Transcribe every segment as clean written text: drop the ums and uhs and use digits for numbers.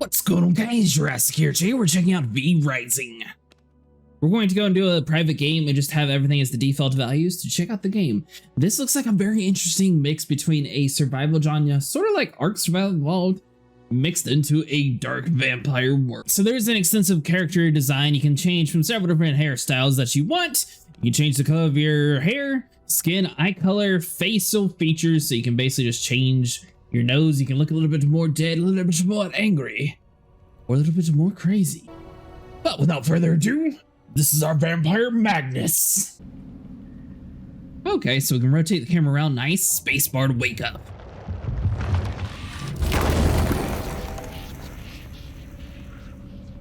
What's going on, guys? Jurassic here. Today we're checking out V Rising. We're going to go and do a private game and just have everything as the default values to check out the game. This looks like a very interesting mix between a survival genre, sort of like Ark Survival Evolved, mixed into a dark vampire world. So there's an extensive character design. You can change from several different hairstyles that you want. You can change the color of your hair, skin, eye color, facial features, so you can basically just change your nose. You can look a little bit more dead, a little bit more angry, or a little bit more crazy. But without further ado, this is our vampire Magnus. Okay, so we can rotate the camera around. Nice. Spacebar to wake up.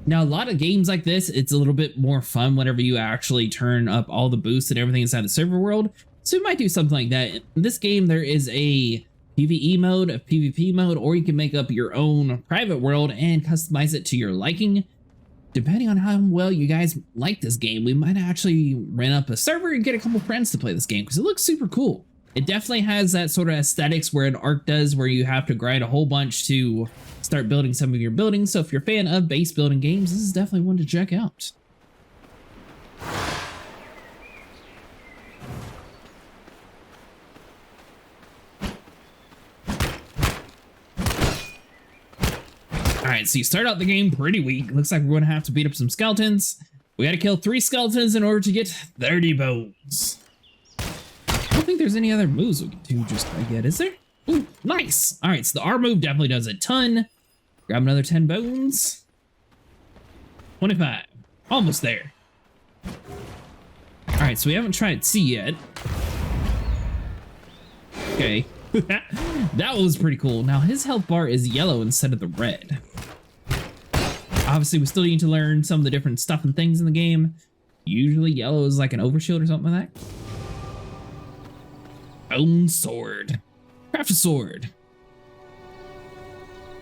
Now, a lot of games like this, it's a little bit more fun whenever you actually turn up all the boosts and everything inside the server world. So we might do something like that. In this game, there is a PvE mode, a PvP mode, or you can make up your own private world and customize it to your liking. Depending on how well you guys like this game, we might actually rent up a server and get a couple friends to play this game because it looks super cool. It definitely has that sort of aesthetics where an Ark does, where you have to grind a whole bunch to start building some of your buildings. So if you're a fan of base building games, this is definitely one to check out. Alright, so you start out the game pretty weak. Looks like we're going to have to beat up some skeletons. We got to kill 3 skeletons in order to get 30 bones. I don't think there's any other moves we can do just quite yet, is there? Ooh, nice. Alright, so the R move definitely does a ton. Grab another 10 bones. 25. Almost there. Alright, so we haven't tried C yet. Okay. That was pretty cool. Now his health bar is yellow instead of the red. Obviously, we still need to learn some of the different stuff and things in the game. Usually yellow is like an overshield or something like that. Bone sword. Craft a sword.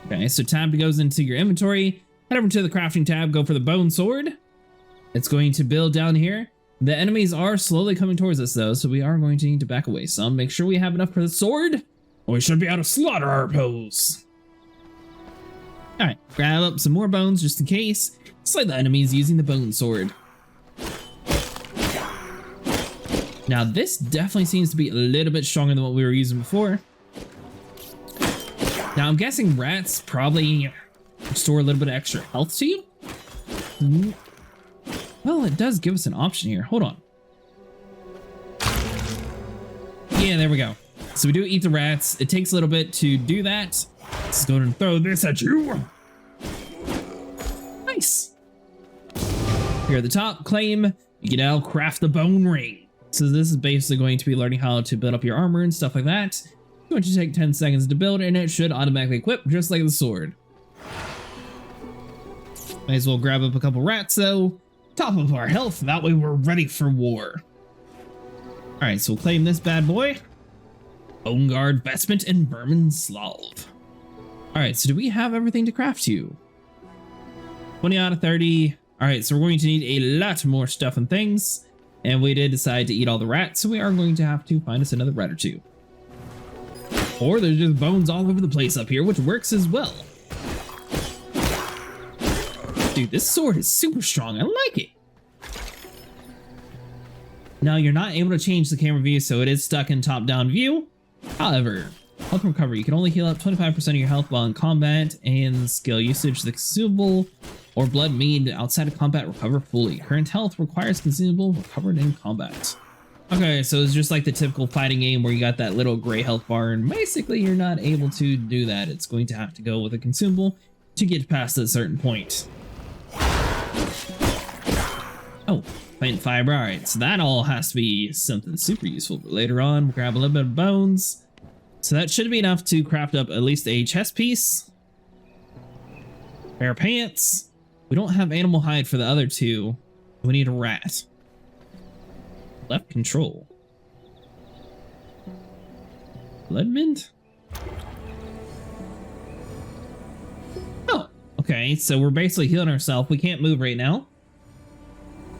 Okay, so tab goes into your inventory. Head over to the crafting tab, go for the bone sword. It's going to build down here. The enemies are slowly coming towards us though, so we are going to need to back away some. Make sure we have enough for the sword, or we should be able to slaughter our foes. Alright, grab up some more bones just in case. Slay the enemies using the bone sword. Now this definitely seems to be a little bit stronger than what we were using before. Now I'm guessing rats probably restore a little bit of extra health to you. Well, it does give us an option here. Hold on. Yeah, there we go. So we do eat the rats. It takes a little bit to do that. Let's go and throw this at you. Nice. Here at the top, claim. You can now craft the bone ring. So this is basically going to be learning how to build up your armor and stuff like that. It's going to take 10 seconds to build, and it should automatically equip just like the sword. Might as well grab up a couple rats though. Top of our health, that way we're ready for war. Alright, so we'll claim this bad boy. Bone guard, vestment, and vermin slave. Alright, so do we have everything to craft you? 20 out of 30. Alright, so we're going to need a lot more stuff and things. And we did decide to eat all the rats, so we are going to have to find us another rat or two. Or there's just bones all over the place up here, which works as well. Dude, this sword is super strong. I like it. Now, you're not able to change the camera view, so it is stuck in top-down view. However, health recovery. You can only heal up 25% of your health while in combat, and skill usage. The consumable or blood mead outside of combat recover fully. Current health requires consumable recovered in combat. Okay, so it's just like the typical fighting game where you got that little gray health bar, and basically you're not able to do that. It's going to have to go with a consumable to get past a certain point. Oh, plant fiber. Alright, so that all has to be something super useful. But later on, we'll grab a little bit of bones. So that should be enough to craft up at least a chest piece. Pair of pants. We don't have animal hide for the other two. We need a rat. Left control. Blood mint? Oh, okay, so we're basically healing ourselves. We can't move right now.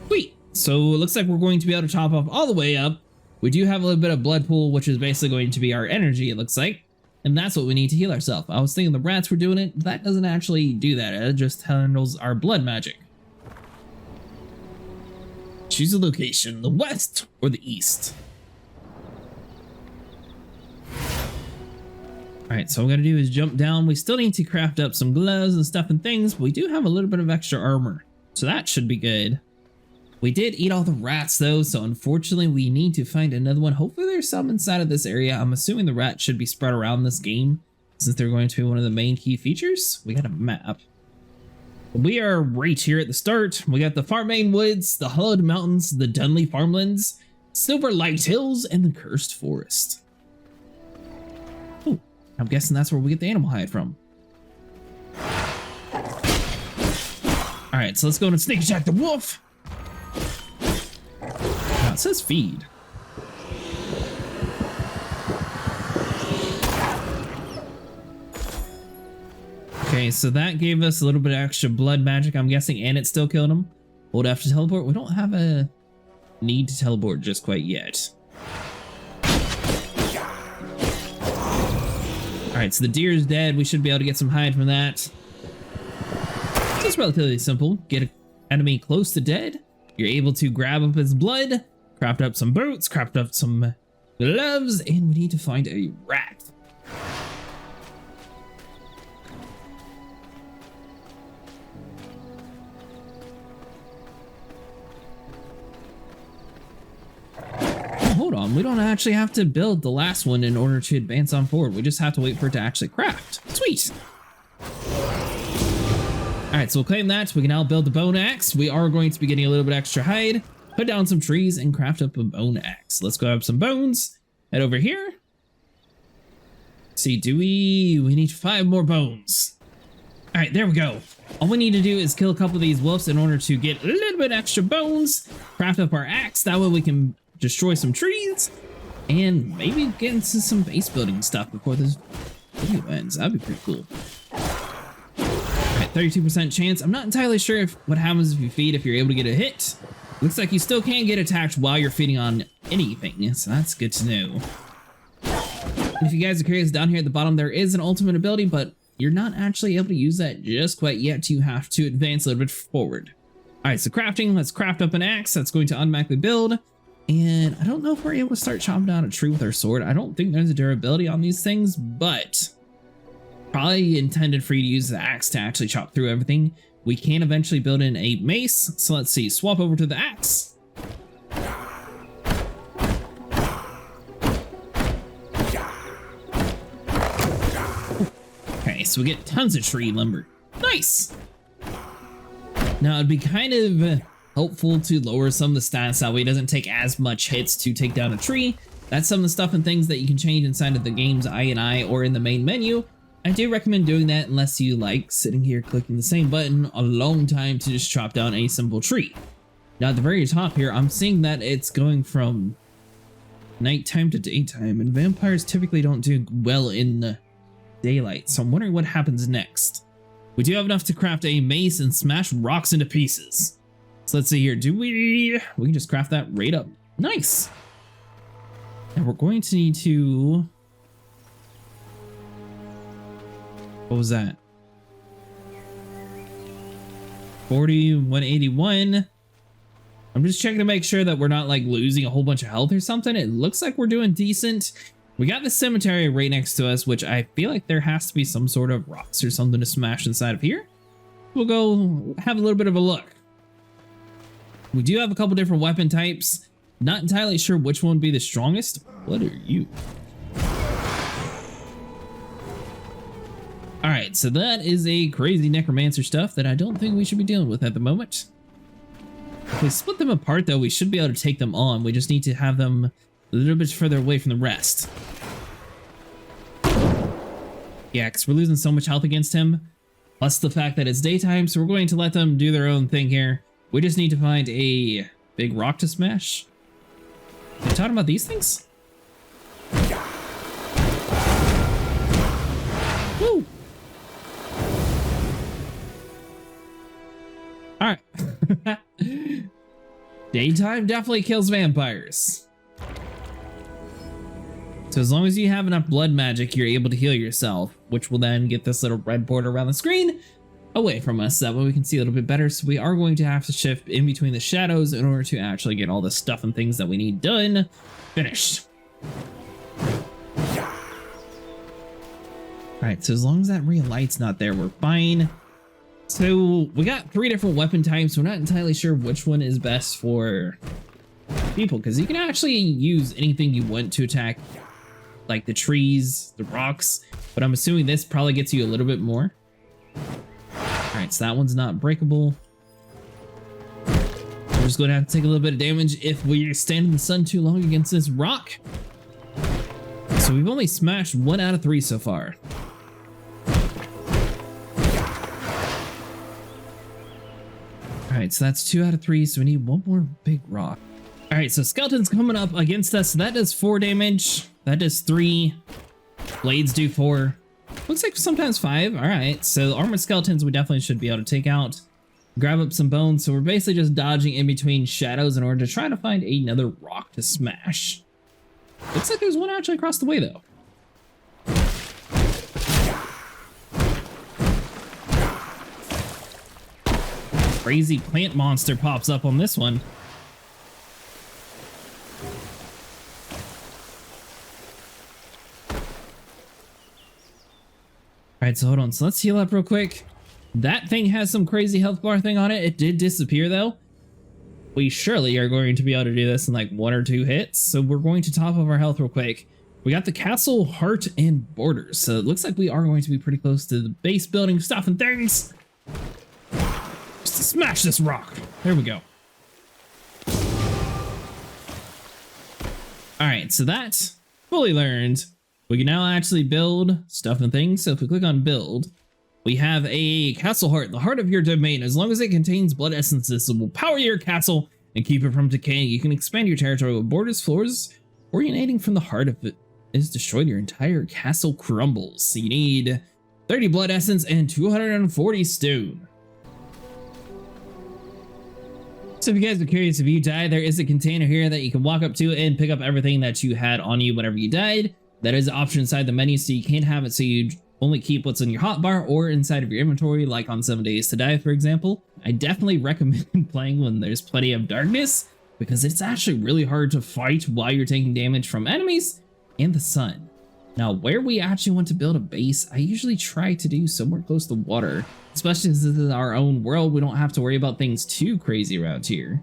Sweet. So it looks like we're going to be able to top off all the way up. We do have a little bit of blood pool, which is basically going to be our energy, it looks like. and that's what we need to heal ourselves. I was thinking the rats were doing it. That doesn't actually do that. It just handles our blood magic. Choose a location, the west or the east. All right, so what I'm gonna do is jump down. We still need to craft up some gloves and stuff and things, but we do have a little bit of extra armor, so that should be good. We did eat all the rats though, so unfortunately we need to find another one. Hopefully there's some inside of this area. I'm assuming the rats should be spread around this game since they're going to be one of the main key features. We got a map. We are right here at the start. We got the Farmane Woods, the Hollowed Mountains, the Dunley Farmlands, Silver Light Hills, and the Cursed Forest. Oh, I'm guessing that's where we get the animal hide from. All right, so let's go and sneak attack the wolf. Now it says feed. Okay, so that gave us a little bit of extra blood magic, I'm guessing, and it still killed him. Hold F to teleport. We don't have a need to teleport just quite yet. Alright, so the deer is dead. We should be able to get some hide from that. It's relatively simple. Get an enemy close to dead. You're able to grab up his blood, craft up some boots, craft up some gloves, and we need to find a rat. Hold on, we don't actually have to build the last one in order to advance on forward. We just have to wait for it to actually craft. Sweet. All right, so we'll claim that. We can now build the bone axe. We are going to be getting a little bit extra hide, put down some trees, and craft up a bone axe. Let's go have some bones. Head over here. See, we need 5 more bones. All right, there we go. All we need to do is kill a couple of these wolves in order to get a little bit extra bones, craft up our axe. That way we can destroy some trees and maybe get into some base building stuff before this video ends. That'd be pretty cool. Alright, 32% chance. I'm not entirely sure if what happens if you feed if you're able to get a hit. Looks like you still can get attacked while you're feeding on anything, so that's good to know. And if you guys are curious, down here at the bottom there is an ultimate ability, but you're not actually able to use that just quite yet. You have to advance a little bit forward. Alright, so crafting. Let's craft up an axe. That's going to automatically build. And I don't know if we're able to start chopping down a tree with our sword. I don't think there's a durability on these things, but probably intended for you to use the axe to actually chop through everything. We can eventually build in a mace. So let's see, swap over to the axe. Okay, so we get tons of tree lumber. Nice. Now it'd be kind of helpful to lower some of the stats, that way it doesn't take as much hits to take down a tree. That's some of the stuff and things that you can change inside of the game's INI or in the main menu. I do recommend doing that unless you like sitting here clicking the same button a long time to just chop down a simple tree. Now at the very top here, I'm seeing that it's going from nighttime to daytime, and vampires typically don't do well in the daylight, so I'm wondering what happens next. We do have enough to craft a mace and smash rocks into pieces. So let's see here, we can just craft that right up. Nice. And we're going to need to, what was that? 4181. I'm just checking to make sure that we're not like losing a whole bunch of health or something. It looks like we're doing decent. We got the cemetery right next to us, which I feel like there has to be some sort of rocks or something to smash inside of here. We'll go have a little bit of a look. We do have a couple different weapon types. Not entirely sure which one would be the strongest. What are you? All right, so that is a crazy necromancer stuff that I don't think we should be dealing with at the moment. If we split them apart though, we should be able to take them on. We just need to have them a little bit further away from the rest. Yeah, because we're losing so much health against him. Plus the fact that it's daytime, so we're going to let them do their own thing here. We just need to find a big rock to smash. Are you talking about these things? Woo! Alright. Daytime definitely kills vampires. So as long as you have enough blood magic, you're able to heal yourself, which will then get this little red border around the screen away from us. That way we can see a little bit better. So we are going to have to shift in between the shadows in order to actually get all the stuff and things that we need done. Finished. All right, so as long as that real light's not there, we're fine. So we got 3 different weapon types. We're not entirely sure which one is best for people, because you can actually use anything you want to attack, like the trees, the rocks, but I'm assuming this probably gets you a little bit more. All right, so that one's not breakable. We're just going to have to take a little bit of damage if we stand in the sun too long against this rock. So we've only smashed 1 out of 3 so far. All right, so that's 2 out of 3, so we need 1 more big rock. All right, so skeleton's coming up against us. That does 4 damage. That does 3. Blades do 4. Looks like sometimes 5. All right, so armored skeletons we definitely should be able to take out. Grab up some bones. So we're basically just dodging in between shadows in order to try to find another rock to smash. Looks like there's one actually across the way though. Crazy plant monster pops up on this one. All right, so hold on. So let's heal up real quick. That thing has some crazy health bar thing on it. It did disappear though. We surely are going to be able to do this in like 1 or 2 hits. So we're going to top up our health real quick. We got the castle, heart, and borders. So it looks like we are going to be pretty close to the base building stuff and things. Just to smash this rock. There we go. All right, so that's fully learned. We can now actually build stuff and things. So if we click on build, we have a castle heart, the heart of your domain. As long as it contains blood essences, it will power your castle and keep it from decaying. You can expand your territory with borders, floors, originating from the heart. If it is destroyed, your entire castle crumbles. So you need 30 blood essence and 240 stone. So if you guys are curious, if you die, there is a container here that you can walk up to and pick up everything that you had on you whenever you died. That is an option inside the menu, so you can't have it so you only keep what's in your hotbar or inside of your inventory, like on 7 Days to Die, for example. I definitely recommend playing when there's plenty of darkness, because it's actually really hard to fight while you're taking damage from enemies and the sun. Now, where we actually want to build a base, I usually try to do somewhere close to water, especially since this is our own world. We don't have to worry about things too crazy around here.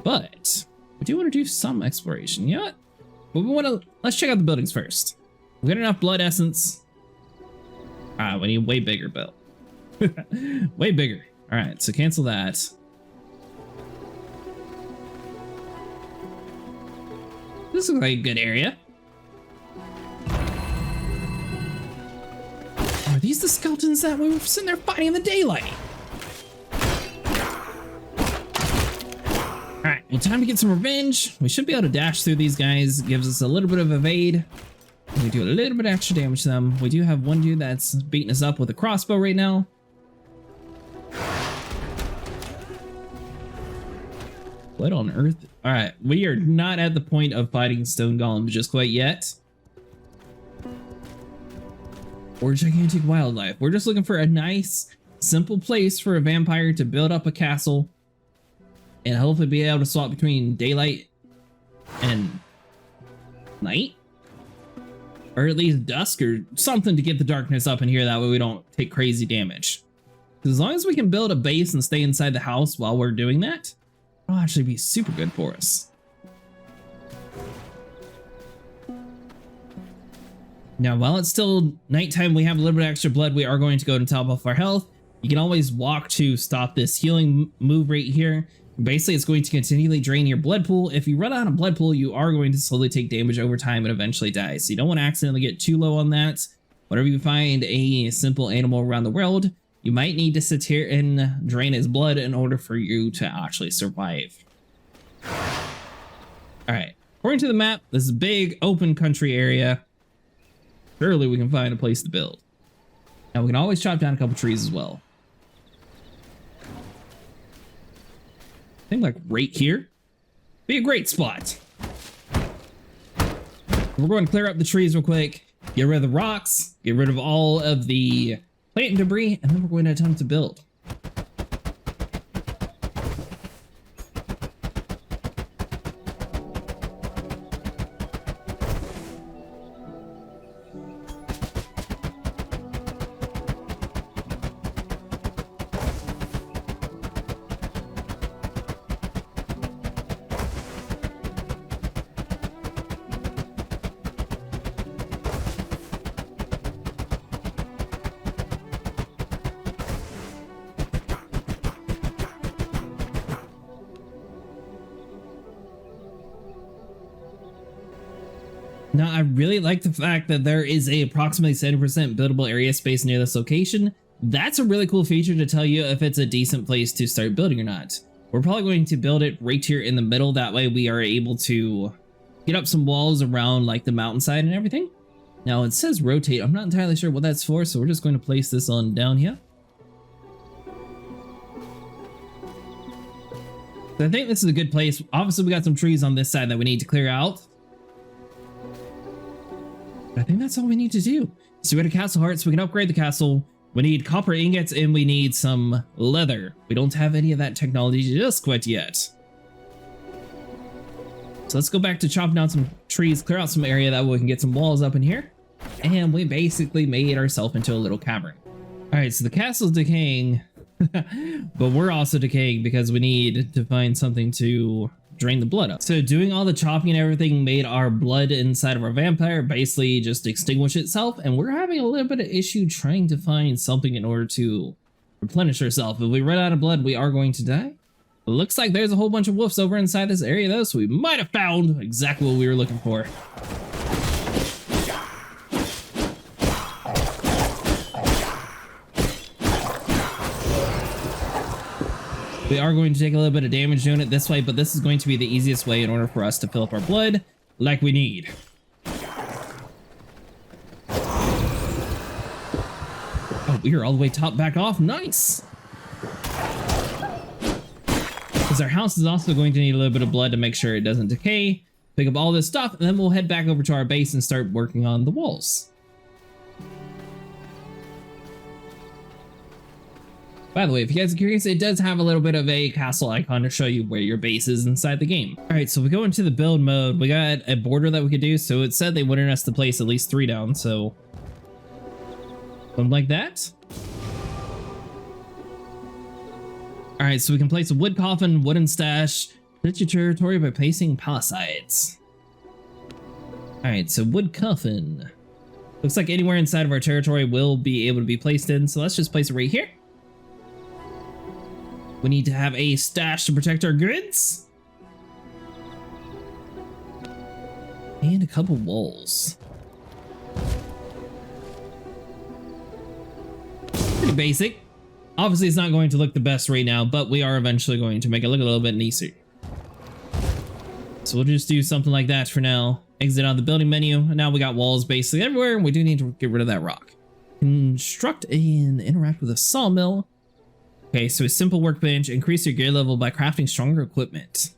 But we do want to do some exploration. You know what? But let's check out the buildings first. We got enough blood essence. We need way bigger build. Way bigger. All right, so cancel that. This looks like a good area. Are these the skeletons that we were sitting there fighting in the daylight? All right, well, time to get some revenge. We should be able to dash through these guys. Gives us a little bit of evade. We do a little bit of extra damage to them. We do have one dude that's beating us up with a crossbow right now. What on earth? All right, we are not at the point of fighting stone golems just quite yet. Or gigantic wildlife. We're just looking for a nice, simple place for a vampire to build up a castle and hopefully be able to swap between daylight and night. Or at least dusk or something to get the darkness up in here. That way we don't take crazy damage. As long as we can build a base and stay inside the house while we're doing that, it'll actually be super good for us. Now, while it's still nighttime, we have a little bit of extra blood. We are going to go and top off our health. You can always walk to stop this healing move right here. Basically, it's going to continually drain your blood pool. If you run out of blood pool, you are going to slowly take damage over time and eventually die. So you don't want to accidentally get too low on that. Whenever you find a simple animal around the world, you might need to sit here and drain his blood in order for you to actually survive. All right, according to the map, this is a big open country area. Surely we can find a place to build. Now we can always chop down a couple trees as well. I think like right here be a great spot. We're going to clear up the trees real quick, get rid of the rocks, get rid of all of the plant debris, and then we're going to attempt to build. Now, I really like the fact that there is a approximately 70% buildable area space near this location. That's a really cool feature to tell you if it's a decent place to start building or not. We're probably going to build it right here in the middle. That way we are able to get up some walls around like the mountainside and everything. Now it says rotate. I'm not entirely sure what that's for, so we're just going to place this on down here. So I think this is a good place. Obviously we got some trees on this side that we need to clear out. I think that's all we need to do. So we got a castle heart, so we can upgrade the castle. We need copper ingots and we need some leather. We don't have any of that technology just quite yet. So let's go back to chopping down some trees, clear out some area that way we can get some walls up in here. And we basically made ourselves into a little cavern. All right, so the castle's decaying, but we're also decaying because we need to find something to drain the blood up. So doing all the chopping and everything made our blood inside of our vampire basically just extinguish itself, and we're having a little bit of issue trying to find something in order to replenish ourselves. If we run out of blood, we are going to die. It looks like there's a whole bunch of wolves over inside this area though, so we might have found exactly what we were looking for. We are going to take a little bit of damage doing it this way, but this is going to be the easiest way in order for us to fill up our blood like we need. Oh, we are all the way top back off. Nice! Because our house is also going to need a little bit of blood to make sure it doesn't decay. Pick up all this stuff, and then we'll head back over to our base and start working on the walls. By the way, if you guys are curious, it does have a little bit of a castle icon to show you where your base is inside the game. All right, so we go into the build mode. We got a border that we could do. So it said they wanted us to place at least 3 down. So something like that. All right, so we can place a wood coffin, wooden stash, split your territory by placing palisades. All right, so wood coffin. Looks like anywhere inside of our territory will be able to be placed in. So let's just place it right here. We need to have a stash to protect our goods. And a couple walls. Pretty basic. Obviously, it's not going to look the best right now, but we are eventually going to make it look a little bit nicer. So we'll just do something like that for now. Exit on the building menu. And now we got walls basically everywhere, and we do need to get rid of that rock. Construct and interact with a sawmill. Okay, so a simple workbench. Increase your gear level by crafting stronger equipment.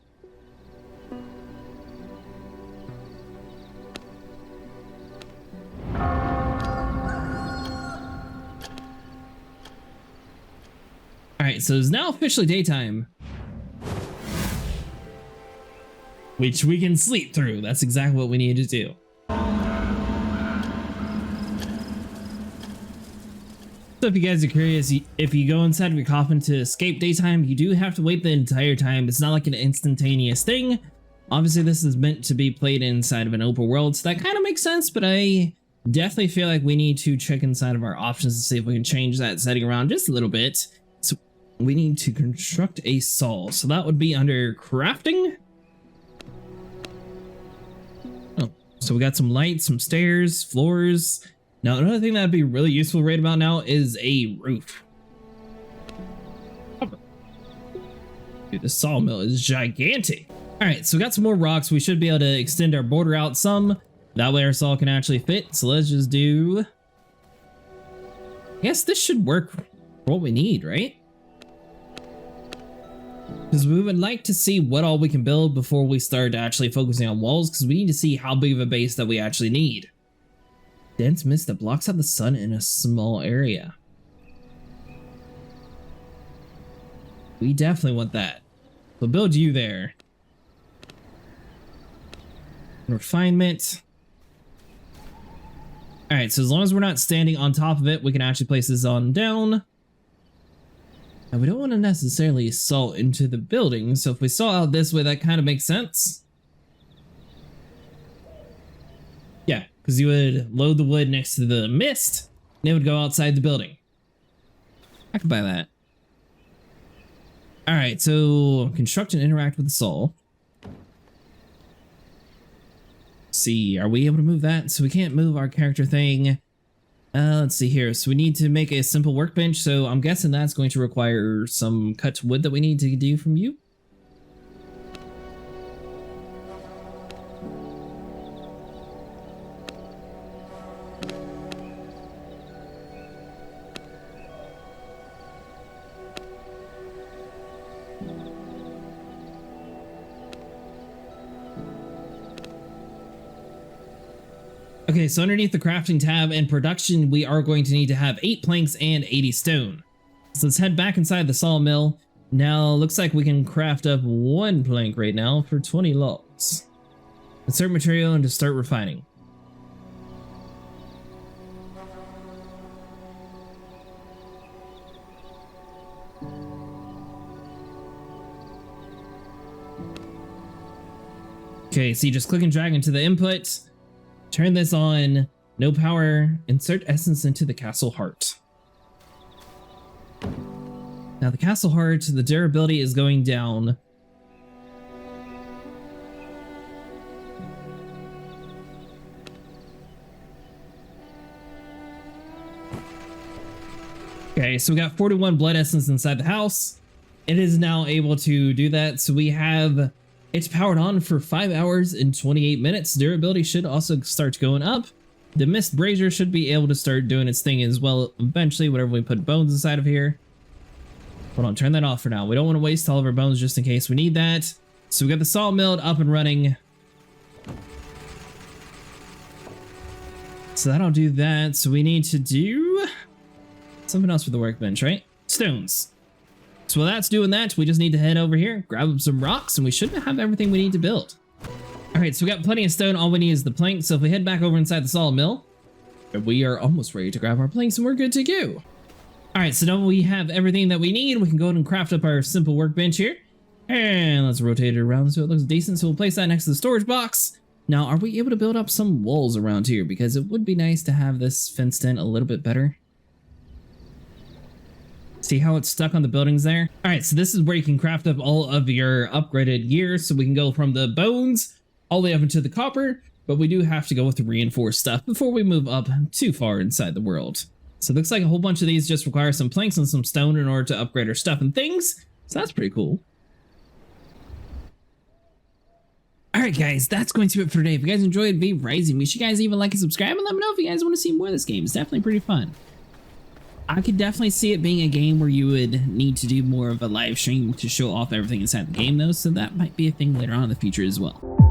Alright, so it's now officially daytime. Which we can sleep through. That's exactly what we need to do. So if you guys are curious, if you go inside of your coffin to escape daytime, you do have to wait the entire time. It's not like an instantaneous thing. Obviously, this is meant to be played inside of an open world, so that kind of makes sense, but I definitely feel like we need to check inside of our options to see if we can change that setting around just a little bit. So we need to construct a saw. So that would be under crafting. Oh, so we got some lights, some stairs, floors. Now, another thing that'd be really useful right about now is a roof. Dude, the sawmill is gigantic. All right, so we got some more rocks. We should be able to extend our border out some. That way our saw can actually fit. So let's just do... I guess this should work for what we need, right? Because we would like to see what all we can build before we start actually focusing on walls, because we need to see how big of a base that we actually need. Dense mist that blocks out the sun in a small area. We definitely want that. So build you there. Refinement. Alright, so as long as we're not standing on top of it, we can actually place this on down. And we don't want to necessarily saw into the building, so if we saw out this way, that kind of makes sense. Yeah, because you would load the wood next to the mist, and it would go outside the building. I could buy that. Alright, so construct and interact with the saw. See, are we able to move that? So we can't move our character thing. Let's see here. So we need to make a simple workbench. So I'm guessing that's going to require some cut wood that we need to do from you. Okay, so underneath the crafting tab and production, we are going to need to have 8 planks and 80 stone. So let's head back inside the sawmill. Now, looks like we can craft up 1 plank right now for 20 logs. Insert material and to start refining. Okay, so you just click and drag into the input. Turn this on, no power, insert essence into the castle heart. Now the castle heart, the durability is going down. Okay, so we got 41 blood essence inside the house. It is now able to do that, so we have... It's powered on for 5 hours and 28 minutes. Durability should also start going up. The mist brazier should be able to start doing its thing as well eventually, whenever we put bones inside of here. Hold on, turn that off for now. We don't want to waste all of our bones just in case we need that. So we got the sawmill up and running. So that'll do that. So we need to do something else for the workbench, right? Stones. So while that's doing that, we just need to head over here, grab up some rocks, and we should have everything we need to build. All right, so we got plenty of stone. All we need is the plank. So if we head back over inside the sawmill, we are almost ready to grab our planks and we're good to go. All right, so now we have everything that we need. We can go ahead and craft up our simple workbench here. And let's rotate it around so it looks decent. So we'll place that next to the storage box. Now, are we able to build up some walls around here? Because it would be nice to have this fenced in a little bit better. See how it's stuck on the buildings there? All right, so this is where you can craft up all of your upgraded gear. So we can go from the bones all the way up into the copper, but we do have to go with the reinforced stuff before we move up too far inside the world. So it looks like a whole bunch of these just require some planks and some stone in order to upgrade our stuff and things. So that's pretty cool. All right, guys, that's going to be it for today. If you guys enjoyed V Rising, make sure you guys even like and subscribe and let me know if you guys want to see more of this game. It's definitely pretty fun. I could definitely see it being a game where you would need to do more of a live stream to show off everything inside the game though, so that might be a thing later on in the future as well.